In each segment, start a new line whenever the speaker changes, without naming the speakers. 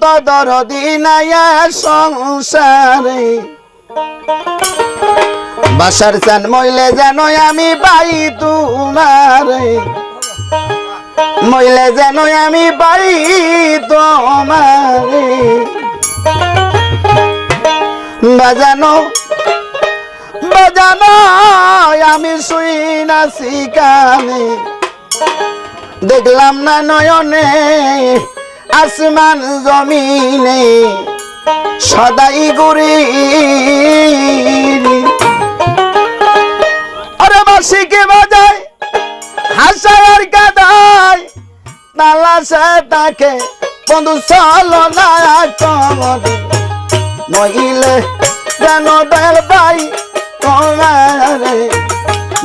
মতো দরদি নাই সংসারে বাসার চান মইলে যেন আমি পাই তোমারে মইলে যেন আমি পাই তোমারে বাজানো বাজানো আমি শুই না শিকানে দেখলাম না নয়নে আসমান জমিনে সদাই গুরি আরে বাঁশিকে বাজায় হাসায় আর কাঁদায় তালা সে তাকে বন্ধু চলো না কমরে মহিলে যেন দয়াল ভাই তোমারে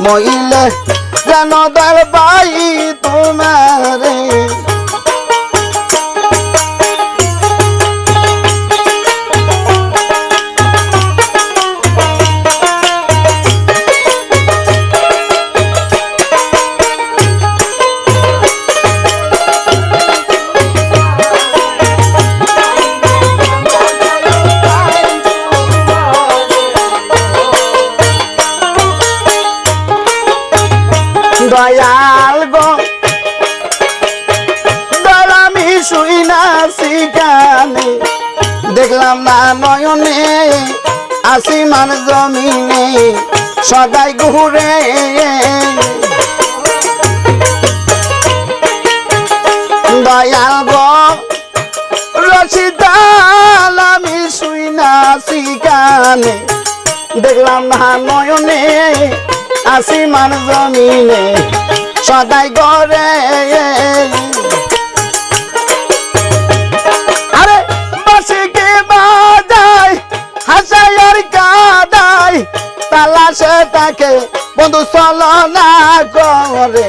মহিলে যেন দয়াল ভাই তোমারে দয়াল গো দয়াল আমি শুই না শিকানে দেখলাম না নয়নে আসমান জমিনে সদাই ঘুরে দয়াল গো রশিদাল আমি শুই না শিকানে দেখলাম না নয়নে আসমান জমিনে সদাই গরে আরে বাঁশিকে বাজায় হাসায় আর কাঁদায় তালা সে তাকে বন্ধু চলো না করে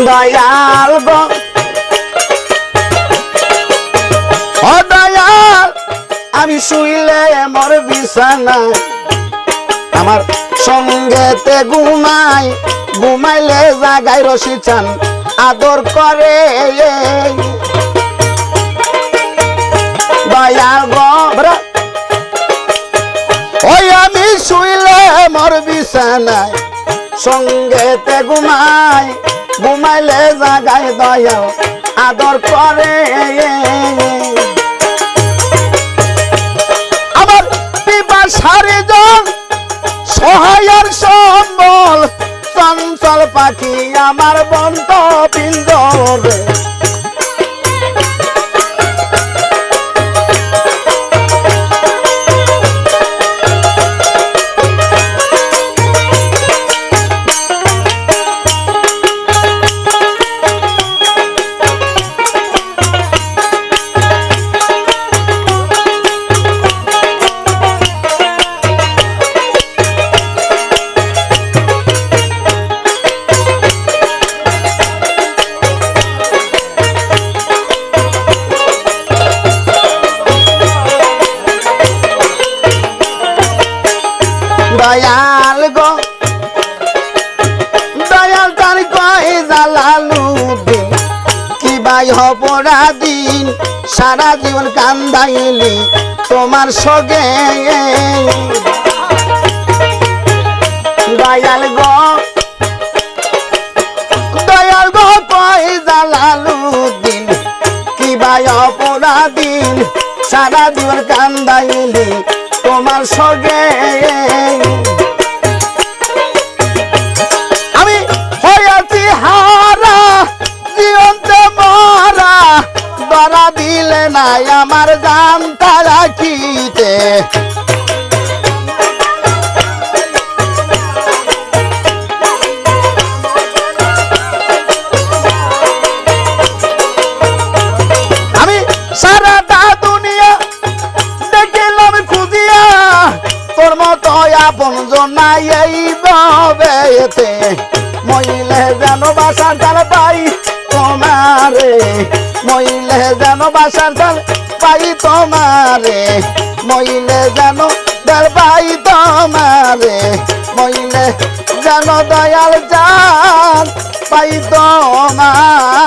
দয়াল গো ও দয়াল আমি শুইলে মোর বিছানায় আমার সঙ্গেতে ঘুমাই ঘুমাইলে জাগায় রশি চান আদর করে দয়াল গো ওই আমি শুইলে মোর বিছানায় সঙ্গেতে ঘুমাই ঘুমাইলে জাগায় দয়াল আদর করে আমার পিপাসারে জন সহায়ের সম্বল চঞ্চল পাখি আমার বন্ত পিঞ্জরে দয়াল গো দয়াল তার কয় জালালুদ্দিন কি ভাই অপরাধীন সারা জীবন কান্দাইলি তোমার সঙ্গে দয়াল গো কয় জালালুদ্দিন কি ভাই অপরাধীন সারা জীবন কান্দাইলি তোমার সঙ্গে আমি হইয়াছি হারা জীবনতে মরা ধরা দিলে নাই আমার জান তারা কিতে আমি সারাটা দুনিয়া দেখিলাম খুঁজিয়া তোর মতো আপন জনাই এই ভাবেতে মইলে যেন বাসার তার পাই তোমারে মইলে যেন বাসার ধার পাই তোমারে মইলে যেন ধার পাই তোমারে মইলে যেন দয়াল জান পাই তোমারে